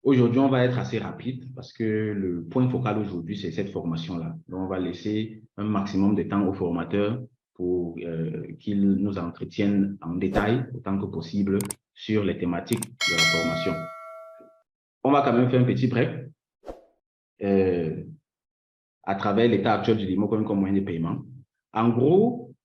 Aujourd'hui, on va être assez rapide parce que le point focal aujourd'hui, c'est cette formation-là. Donc, on va laisser un maximum de temps aux formateurs pour qu'ils nous entretiennent en détail autant que possible sur les thématiques de la formation. On va quand même faire un petit break euh, à travers l'état actuel du Limocoin comme moyen de paiement. En gros,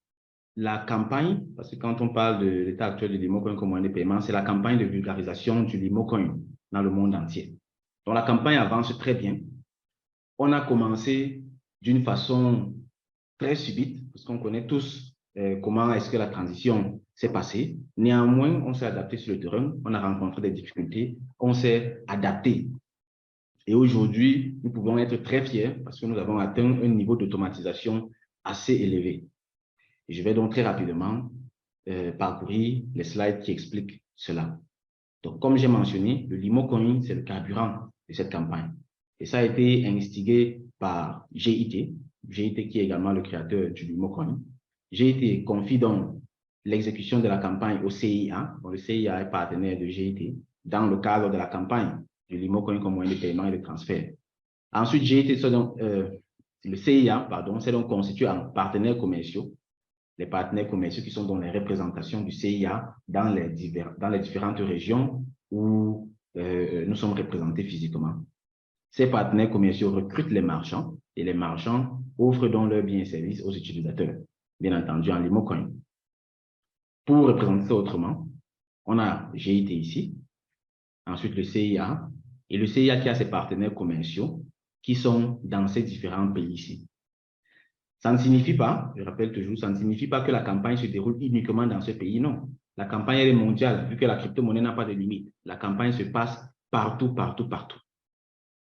la campagne, parce que quand on parle de l'état actuel du Limocoin comme moyen de paiement, c'est la campagne de vulgarisation du Limocoin dans le monde entier. Donc, la campagne avance très bien. On a commencé d'une façon très subite, parce qu'on connaît tous comment est-ce que la transition s'est passée. Néanmoins, on s'est adapté sur le terrain, on a rencontré des difficultés, on s'est adapté. Et aujourd'hui, nous pouvons être très fiers parce que nous avons atteint un niveau d'automatisation assez élevé. Et je vais donc très rapidement parcourir les slides qui expliquent cela. Donc, comme j'ai mentionné, le Limocoin, c'est le carburant de cette campagne. Et ça a été instigé par GIT, GIT qui est également le créateur du Limocoin. GIT confie donc l'exécution de la campagne au CIA. Donc, le CIA est partenaire de GIT dans le cadre de la campagne du Limocoin comme moyen de paiement et de transfert. Ensuite, GIT, le CIA, pardon, s'est donc constitué en partenaires commerciaux, les partenaires commerciaux qui sont dans les représentations du CIA dans les différentes régions où nous sommes représentés physiquement. Ces partenaires commerciaux recrutent les marchands et les marchands offrent donc leurs biens et services aux utilisateurs, bien entendu en Limocoin. Pour représenter ça autrement, on a GIT ici, ensuite le CIA, et le CIA qui a ses partenaires commerciaux qui sont dans ces différents pays ici. Ça ne signifie pas, je rappelle toujours, ça ne signifie pas que la campagne se déroule uniquement dans ce pays, non. La campagne elle est mondiale, vu que la crypto-monnaie n'a pas de limite. La campagne se passe partout, partout, partout.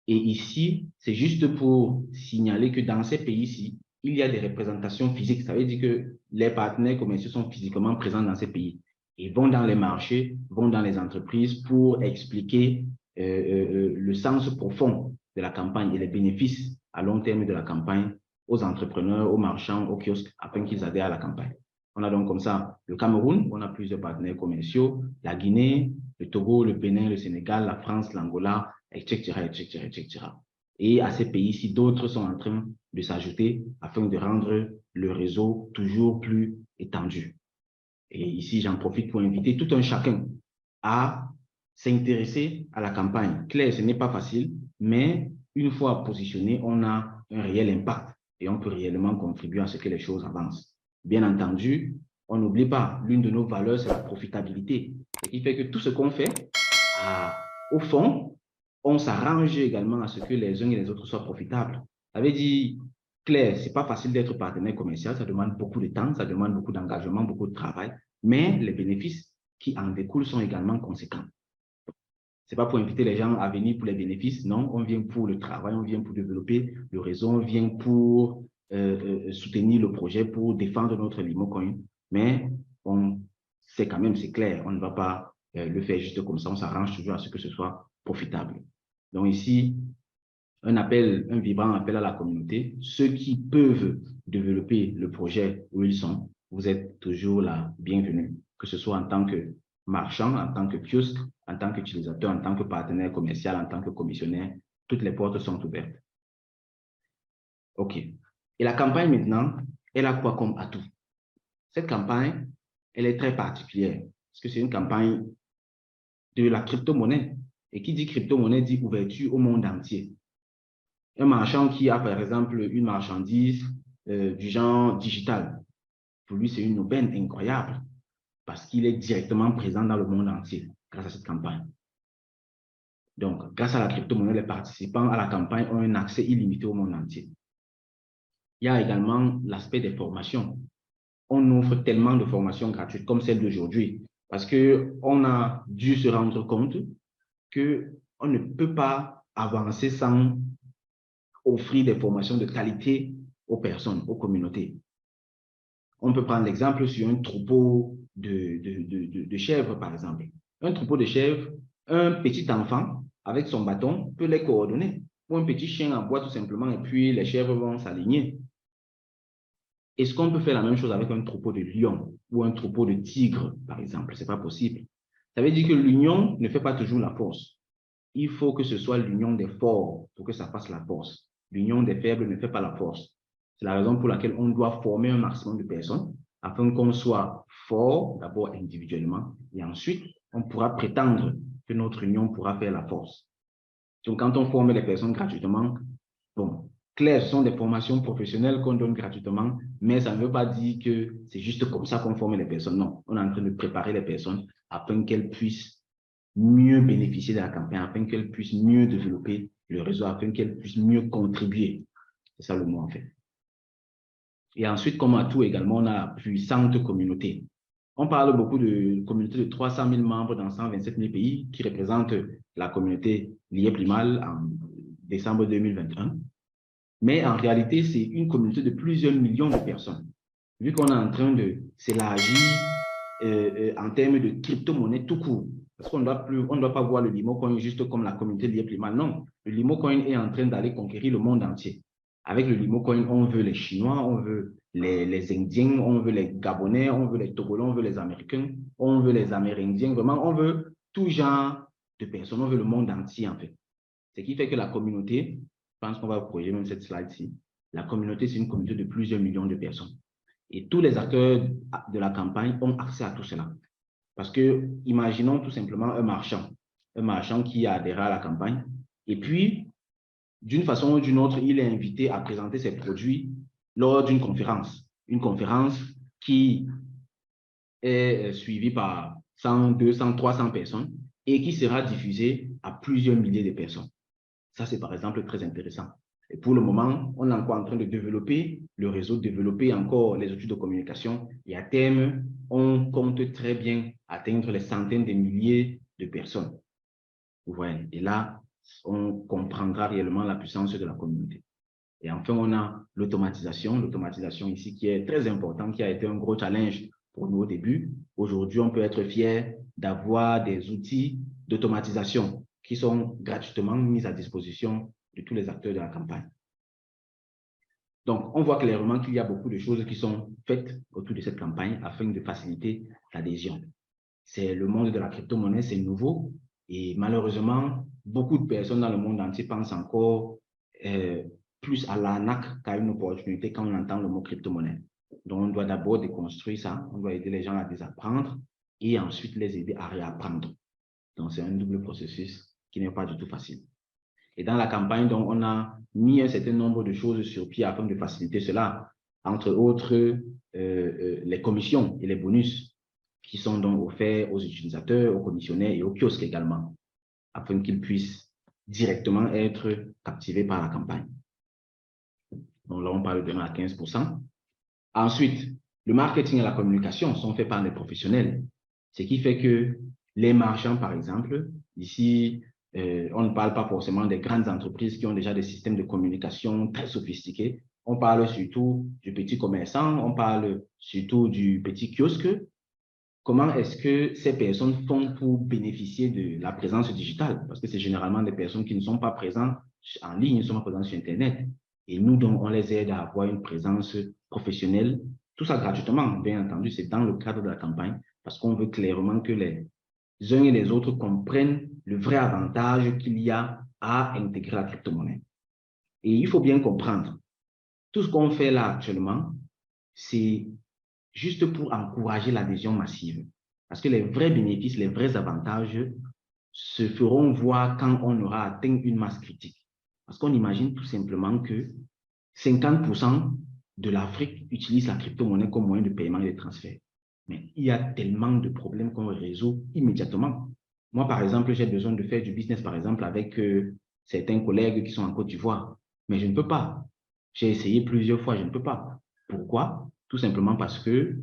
Et ici, c'est juste pour signaler que dans ces pays-ci, il y a des représentations physiques. Ça veut dire que les partenaires commerciaux sont physiquement présents dans ces pays. Ils vont dans les marchés, vont dans les entreprises pour expliquer le sens profond de la campagne et les bénéfices à long terme de la campagne aux entrepreneurs, aux marchands, aux kiosques, afin qu'ils adhèrent à la campagne. On a donc comme ça le Cameroun, on a plusieurs partenaires commerciaux, la Guinée, le Togo, le Bénin, le Sénégal, la France, l'Angola, etc., etc., etc. Et à ces pays-ci, d'autres sont en train de s'ajouter afin de rendre le réseau toujours plus étendu. Et ici, j'en profite pour inviter tout un chacun à s'intéresser à la campagne. Claire, ce n'est pas facile, mais une fois positionné, on a un réel impact et on peut réellement contribuer à ce que les choses avancent. Bien entendu, on n'oublie pas, l'une de nos valeurs, c'est la profitabilité. Ce qui fait que tout ce qu'on fait, au fond, on s'arrange également à ce que les uns et les autres soient profitables. Ça veut dire, Claire, c'est pas facile d'être partenaire commercial, ça demande beaucoup de temps, ça demande beaucoup d'engagement, beaucoup de travail, mais les bénéfices qui en découlent sont également conséquents. C'est pas pour inviter les gens à venir pour les bénéfices, non, on vient pour le travail, on vient pour développer le réseau, on vient pour soutenir le projet, pour défendre notre Limocoin, mais on sait quand même, c'est clair, on ne va pas le faire juste comme ça, on s'arrange toujours à ce que ce soit profitable. Donc ici, un vibrant appel à la communauté. Ceux qui peuvent développer le projet où ils sont, vous êtes toujours la bienvenue, que ce soit en tant que marchand, en tant que kiosque, en tant qu'utilisateur, en tant que partenaire commercial, en tant que commissionnaire, toutes les portes sont ouvertes. OK. Et la campagne maintenant, elle a quoi comme atout? Cette campagne, elle est très particulière parce que c'est une campagne de la crypto-monnaie. Et qui dit crypto-monnaie dit ouverture au monde entier. Un marchand qui a, par exemple, une marchandise du genre digital, pour lui, c'est une aubaine incroyable parce qu'il est directement présent dans le monde entier grâce à cette campagne. Donc, grâce à la crypto-monnaie, les participants à la campagne ont un accès illimité au monde entier. Il y a également l'aspect des formations. On offre tellement de formations gratuites comme celle d'aujourd'hui parce qu'on a dû se rendre compte qu'on ne peut pas avancer sans offrir des formations de qualité aux personnes, aux communautés. On peut prendre l'exemple sur un troupeau de chèvres, par exemple. Un troupeau de chèvres, un petit enfant avec son bâton peut les coordonner. Ou un petit chien aboie tout simplement et puis les chèvres vont s'aligner. Est-ce qu'on peut faire la même chose avec un troupeau de lions ou un troupeau de tigres, par exemple? Ce n'est pas possible. Ça veut dire que l'union ne fait pas toujours la force. il faut que ce soit l'union des forts pour que ça fasse la force. L'union des faibles ne fait pas la force. C'est la raison pour laquelle on doit former un maximum de personnes afin qu'on soit fort, d'abord individuellement, et ensuite, on pourra prétendre que notre union pourra faire la force. Donc, quand on forme les personnes gratuitement, bon, clair, ce sont des formations professionnelles qu'on donne gratuitement, mais ça ne veut pas dire que c'est juste comme ça qu'on forme les personnes. Non, on est en train de préparer les personnes afin qu'elles puissent mieux bénéficier de la campagne, afin qu'elles puissent mieux développer le réseau, afin qu'elles puissent mieux contribuer. C'est ça le mot en fait. Et ensuite, comme à tout également, on a la puissante communauté. On parle beaucoup de communauté de 300 000 membres dans 127 000 pays qui représentent la communauté liée Primal en décembre 2021. Mais en réalité, c'est une communauté de plusieurs millions de personnes. Vu qu'on est en train de s'élargir en termes de crypto-monnaie tout court, parce qu'on ne doit pas voir le Limocoin juste comme la communauté liée Primal. Non, le Limocoin est en train d'aller conquérir le monde entier. Avec le Limocoin, on veut les Chinois, on veut les Indiens, on veut les Gabonais, on veut les Togolais, on veut les Américains, on veut les Amérindiens. Vraiment, on veut tout genre de personnes, on veut le monde entier en fait. Ce qui fait que la communauté, je pense qu'on va projeter même cette slide-ci, la communauté, c'est une communauté de plusieurs millions de personnes. Et tous les acteurs de la campagne ont accès à tout cela. Parce que, imaginons tout simplement un marchand qui a adhéré à la campagne, et puis, d'une façon ou d'une autre, il est invité à présenter ses produits lors d'une conférence. Une conférence qui est suivie par 100, 200, 300 personnes et qui sera diffusée à plusieurs milliers de personnes. Ça, c'est par exemple très intéressant. Et pour le moment, on est encore en train de développer le réseau, développer encore les outils de communication. Et à terme, on compte très bien atteindre les centaines de milliers de personnes. Vous voyez, et là, on comprendra réellement la puissance de la communauté. Et enfin, on a l'automatisation ici qui est très importante, qui a été un gros challenge pour nous au début. Aujourd'hui, on peut être fier d'avoir des outils d'automatisation qui sont gratuitement mis à disposition de tous les acteurs de la campagne. Donc, on voit clairement qu'il y a beaucoup de choses qui sont faites autour de cette campagne afin de faciliter l'adhésion. C'est le monde de la crypto-monnaie, c'est nouveau et malheureusement, beaucoup de personnes dans le monde entier pensent encore plus à l'arnaque qu'à une opportunité quand on entend le mot crypto-monnaie. Donc, on doit d'abord déconstruire ça, on doit aider les gens à désapprendre et ensuite les aider à réapprendre. Donc, c'est un double processus qui n'est pas du tout facile. Et dans la campagne, donc, on a mis un certain nombre de choses sur pied afin de faciliter cela, entre autres les commissions et les bonus qui sont donc offerts aux utilisateurs, aux commissionnaires et aux kiosques également, afin qu'ils puissent directement être captivés par la campagne. Donc là, on parle de 1 à 15%. Ensuite, le marketing et la communication sont faits par des professionnels, ce qui fait que les marchands, par exemple, ici, on ne parle pas forcément des grandes entreprises qui ont déjà des systèmes de communication très sophistiqués. On parle surtout du petit commerçant, on parle surtout du petit kiosque. Comment est-ce que ces personnes font pour bénéficier de la présence digitale? Parce que c'est généralement des personnes qui ne sont pas présentes en ligne, ne sont pas présentes sur Internet. Et nous, donc, on les aide à avoir une présence professionnelle, tout ça gratuitement, bien entendu, c'est dans le cadre de la campagne, parce qu'on veut clairement que les uns et les autres comprennent le vrai avantage qu'il y a à intégrer la crypto-monnaie. Et il faut bien comprendre, tout ce qu'on fait là actuellement, c'est juste pour encourager l'adhésion massive. Parce que les vrais bénéfices, les vrais avantages se feront voir quand on aura atteint une masse critique. Parce qu'on imagine tout simplement que 50% de l'Afrique utilise la crypto-monnaie comme moyen de paiement et de transfert. Mais il y a tellement de problèmes qu'on résout immédiatement. Moi, par exemple, j'ai besoin de faire du business, par exemple, avec certains collègues qui sont en Côte d'Ivoire. Mais je ne peux pas. J'ai essayé plusieurs fois, je ne peux pas. Pourquoi? Tout simplement parce que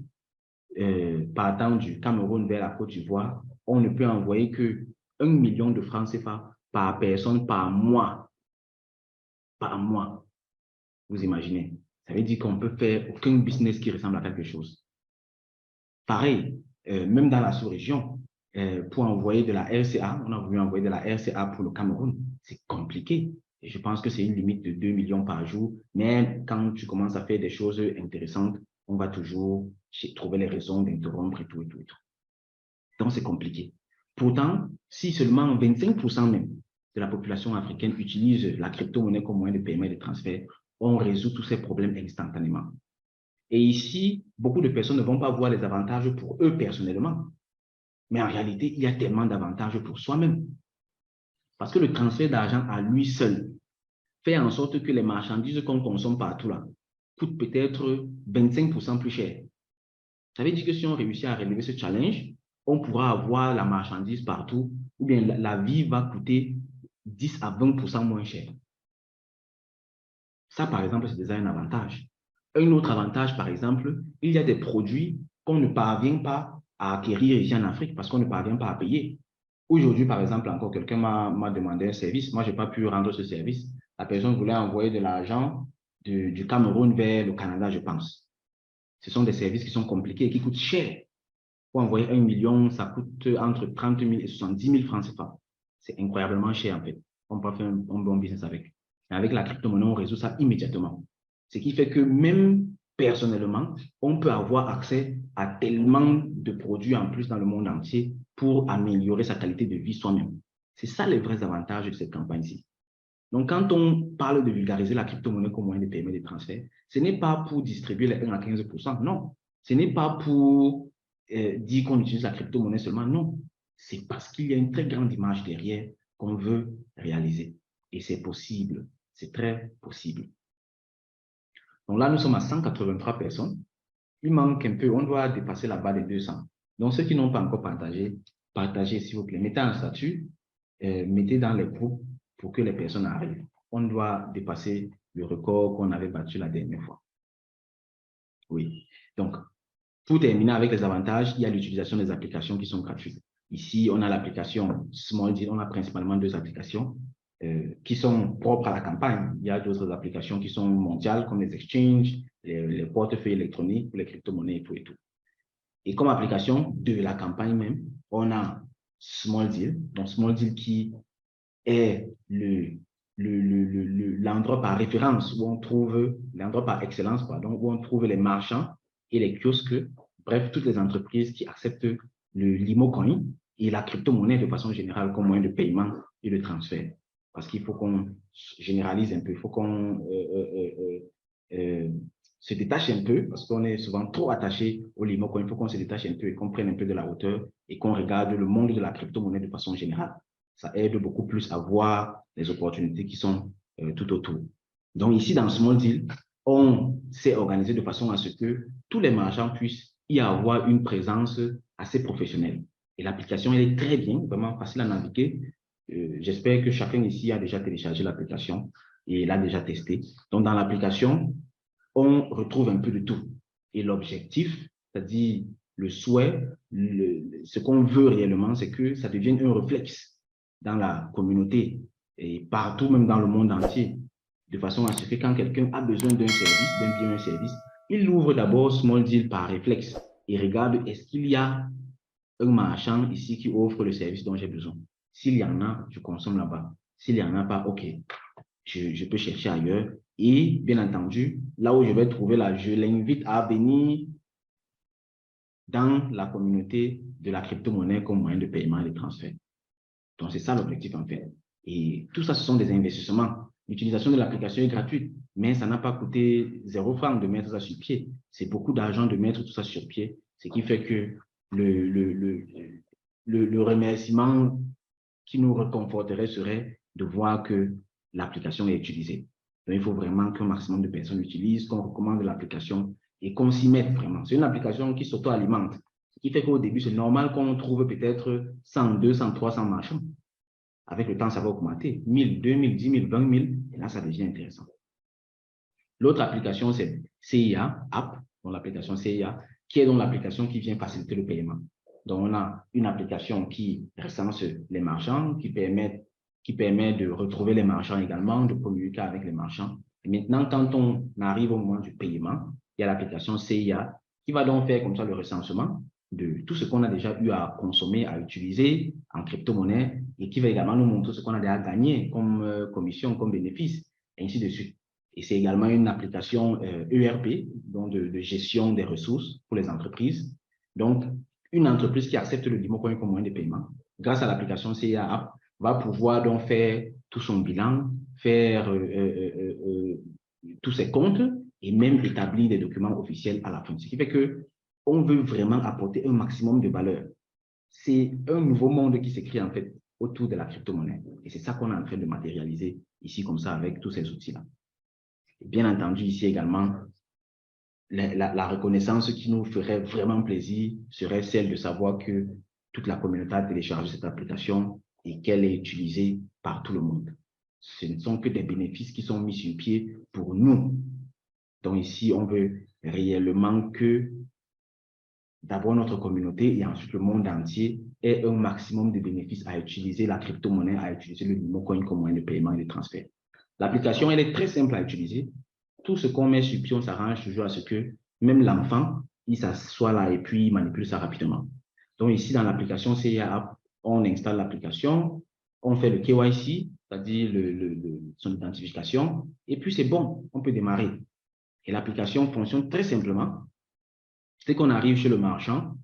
partant du Cameroun vers la Côte d'Ivoire, on ne peut envoyer que 1 million de francs CFA par personne par mois. Par mois. Vous imaginez? Ça veut dire qu'on ne peut faire aucun business qui ressemble à quelque chose. Pareil, même dans la sous-région, pour envoyer de la RCA, on a voulu envoyer de la RCA pour le Cameroun. C'est compliqué. Et je pense que c'est une limite de 2 millions par jour. Mais quand tu commences à faire des choses intéressantes, on va toujours trouver les raisons d'interrompre et tout, et tout, et tout. Donc, c'est compliqué. Pourtant, si seulement 25% même de la population africaine utilise la crypto-monnaie comme moyen de paiement et de transfert, on résout tous ces problèmes instantanément. Et ici, beaucoup de personnes ne vont pas voir les avantages pour eux personnellement. Mais en réalité, il y a tellement d'avantages pour soi-même. Parce que le transfert d'argent à lui seul fait en sorte que les marchandises qu'on consomme partout là coûtent peut-être 25% plus cher. Ça veut dire que si on réussit à relever ce challenge, on pourra avoir la marchandise partout, ou bien la vie va coûter 10 à 20% moins cher. Ça, par exemple, c'est déjà un avantage. Un autre avantage, par exemple, il y a des produits qu'on ne parvient pas à acquérir ici en Afrique parce qu'on ne parvient pas à payer. Aujourd'hui, par exemple, encore quelqu'un m'a demandé un service. Moi, je n'ai pas pu rendre ce service. La personne voulait envoyer de l'argent du Cameroun vers le Canada, je pense. Ce sont des services qui sont compliqués et qui coûtent cher. Pour envoyer 1 million, ça coûte entre 30 000 et 70 000 francs CFA. C'est incroyablement cher, en fait. On peut faire un bon business avec. Et avec la crypto-monnaie, on résout ça immédiatement. Ce qui fait que même personnellement, on peut avoir accès à tellement de produits en plus dans le monde entier pour améliorer sa qualité de vie soi-même. C'est ça les vrais avantages de cette campagne-ci. Donc, quand on parle de vulgariser la crypto-monnaie comme moyen de paiement et de transfert, ce n'est pas pour distribuer les 1 à 15%, non. Ce n'est pas pour dire qu'on utilise la crypto-monnaie seulement, non. C'est parce qu'il y a une très grande image derrière qu'on veut réaliser. Et c'est possible, c'est très possible. Donc là, nous sommes à 183 personnes. Il manque un peu, on doit dépasser la barre des 200. Donc, ceux qui n'ont pas encore partagé, partagez s'il vous plaît. Mettez un statut, mettez dans les groupes pour que les personnes arrivent. On doit dépasser le record qu'on avait battu la dernière fois. Oui. Donc, pour terminer avec les avantages, il y a l'utilisation des applications qui sont gratuites. Ici, on a l'application Small Deal, on a principalement 2 applications qui sont propres à la campagne. Il y a d'autres applications qui sont mondiales, comme les exchanges, les portefeuilles électroniques, les crypto-monnaies et tout et tout. Et comme application de la campagne même, on a Small Deal. Donc, Small Deal qui est l'endroit par référence où on trouve, l'endroit par excellence, pardon, où on trouve les marchands et les kiosques, bref, toutes les entreprises qui acceptent le Limocoin et la crypto-monnaie de façon générale comme moyen de paiement et de transfert. Parce qu'il faut qu'on généralise un peu, il faut qu'on se détache un peu, parce qu'on est souvent trop attaché au Limocoin, il faut qu'on se détache un peu et qu'on prenne un peu de la hauteur et qu'on regarde le monde de la crypto-monnaie de façon générale. Ça aide beaucoup plus à voir les opportunités qui sont tout autour. Donc ici, dans Small Deal, on s'est organisé de façon à ce que tous les marchands puissent y avoir une présence assez professionnelle. Et l'application, elle est très bien, vraiment facile à naviguer. J'espère que chacun ici a déjà téléchargé l'application et l'a déjà testé. Donc, dans l'application, on retrouve un peu de tout. Et l'objectif, c'est-à-dire le souhait, ce qu'on veut réellement, c'est que ça devienne un réflexe dans la communauté et partout, même dans le monde entier, de façon à ce que quand quelqu'un a besoin d'un service, d'un bien, un service, il ouvre d'abord Small Deal par réflexe et regarde est-ce qu'il y a un marchand ici qui offre le service dont j'ai besoin. S'il y en a, je consomme là-bas. S'il n'y en a pas, OK, je peux chercher ailleurs. Et bien entendu, là où je vais trouver là, je l'invite à venir dans la communauté de la crypto-monnaie comme moyen de paiement et de transfert. Donc, c'est ça l'objectif en fait. Et tout ça, ce sont des investissements. L'utilisation de l'application est gratuite, mais ça n'a pas coûté 0 franc de mettre ça sur pied. C'est beaucoup d'argent de mettre tout ça sur pied, ce qui fait que le remerciement qui nous réconforterait serait de voir que l'application est utilisée. Donc, il faut vraiment qu'un maximum de personnes l'utilisent, qu'on recommande l'application et qu'on s'y mette vraiment. C'est une application qui s'auto-alimente, ce qui fait qu'au début, c'est normal qu'on trouve peut-être 100, 200, 300 marchands. Avec le temps, ça va augmenter. 1000, 2000, 10 000, 20 000, et là, ça devient intéressant. L'autre application, c'est CIA App, donc l'application CIA, qui est donc l'application qui vient faciliter le paiement. Donc, on a une application qui recense les marchands, qui permet de retrouver les marchands également, de communiquer avec les marchands. Et maintenant, quand on arrive au moment du paiement, il y a l'application CIA qui va donc faire comme ça le recensement de tout ce qu'on a déjà eu à consommer, à utiliser en crypto-monnaie et qui va également nous montrer ce qu'on a déjà gagné comme commission, comme bénéfice, et ainsi de suite. Et c'est également une application ERP, donc de gestion des ressources pour les entreprises. Donc, une entreprise qui accepte le Limocoin comme moyen de paiement, grâce à l'application CIA App, va pouvoir donc faire tout son bilan, faire tous ses comptes et même établir des documents officiels à la fin. Ce qui fait qu'on veut vraiment apporter un maximum de valeur. C'est un nouveau monde qui s'écrit en fait autour de la crypto-monnaie. Et c'est ça qu'on est en train de matérialiser ici comme ça avec tous ces outils-là. Bien entendu, ici également, la reconnaissance qui nous ferait vraiment plaisir serait celle de savoir que toute la communauté a téléchargé cette application et qu'elle est utilisée par tout le monde. Ce ne sont que des bénéfices qui sont mis sur pied pour nous. Donc ici, on veut réellement que d'abord notre communauté et ensuite le monde entier ait un maximum de bénéfices à utiliser la crypto-monnaie, à utiliser le Limocoin comme moyen de paiement et de transfert. L'application, elle est très simple à utiliser. Tout ce qu'on met sur pied, on s'arrange toujours à ce que même l'enfant, il s'assoit là et puis il manipule ça rapidement. Donc ici, dans l'application CIA App, on installe l'application, on fait le KYC, c'est-à-dire son identification, et puis c'est bon, on peut démarrer. Et l'application fonctionne très simplement. C'est qu'on arrive chez le marchand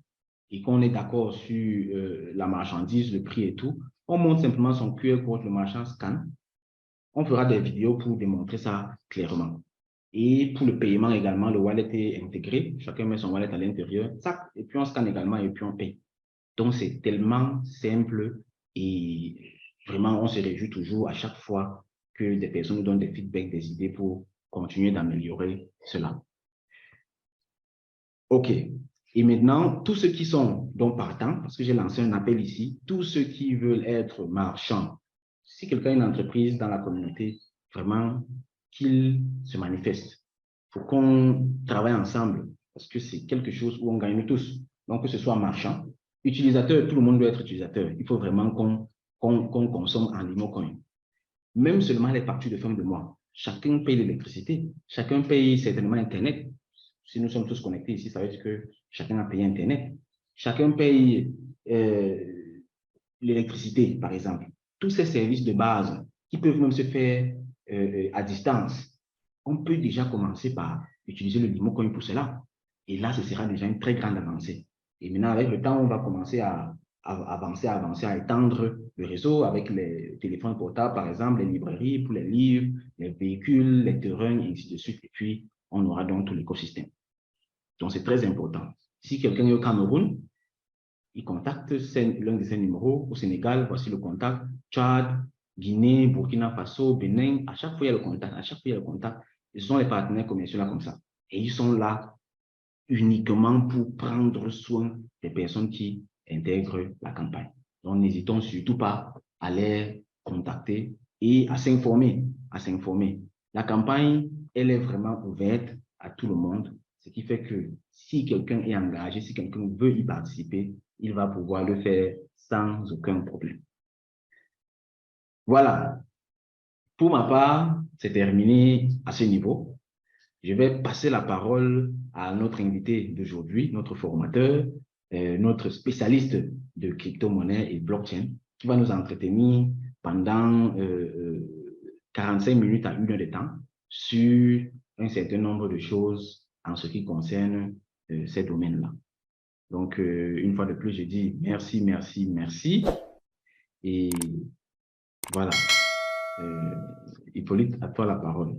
et qu'on est d'accord sur la marchandise, le prix et tout, on monte simplement son QR code, le marchand scanne. On fera des vidéos pour démontrer ça clairement. Et pour le paiement également, le wallet est intégré. Chacun met son wallet à l'intérieur. Et puis on scanne également et puis on paye. Donc, c'est tellement simple et vraiment, on se réjouit toujours à chaque fois que des personnes nous donnent des feedbacks, des idées pour continuer d'améliorer cela. OK. Et maintenant, tous ceux qui sont donc partants, parce que j'ai lancé un appel ici, tous ceux qui veulent être marchands, si quelqu'un a une entreprise dans la communauté, vraiment, qu'il se manifeste. Il faut qu'on travaille ensemble parce que c'est quelque chose où on gagne tous. Donc, que ce soit marchand, utilisateur, tout le monde doit être utilisateur. Il faut vraiment qu'on consomme en Limocoin. Même seulement les factures de fin de mois. Chacun paye l'électricité, chacun paye certainement Internet. Si nous sommes tous connectés ici, ça veut dire que chacun a payé Internet. Chacun paye l'électricité, par exemple. Tous ces services de base qui peuvent même se faire à distance. On peut déjà commencer par utiliser le Limocoin pour cela. Et là, ce sera déjà une très grande avancée. Et maintenant, avec le temps, on va commencer à avancer, à étendre le réseau avec les téléphones portables, par exemple, les librairies pour les livres, les véhicules, les terrains, et ainsi de suite. Et puis, on aura donc tout l'écosystème. Donc, c'est très important. Si quelqu'un est au Cameroun, il contacte l'un de ses numéros au Sénégal, voici le contact, Tchad, Guinée, Burkina Faso, Bénin, à chaque fois il y a le contact, à chaque fois il y a le contact. Ce sont les partenaires commerciaux là comme ça. Et ils sont là uniquement pour prendre soin des personnes qui intègrent la campagne. Donc, n'hésitons surtout pas à les contacter et à s'informer, La campagne, elle est vraiment ouverte à tout le monde, ce qui fait que si quelqu'un est engagé, si quelqu'un veut y participer, il va pouvoir le faire sans aucun problème. Voilà. Pour ma part, c'est terminé à ce niveau. Je vais passer la parole à notre invité d'aujourd'hui, notre formateur, notre spécialiste de crypto-monnaie et blockchain, qui va nous entretenir pendant 45 minutes à 1 heure de temps sur un certain nombre de choses en ce qui concerne ces domaines-là. Donc, une fois de plus, je dis merci, merci, merci. Et voilà. Hippolyte, à toi la parole.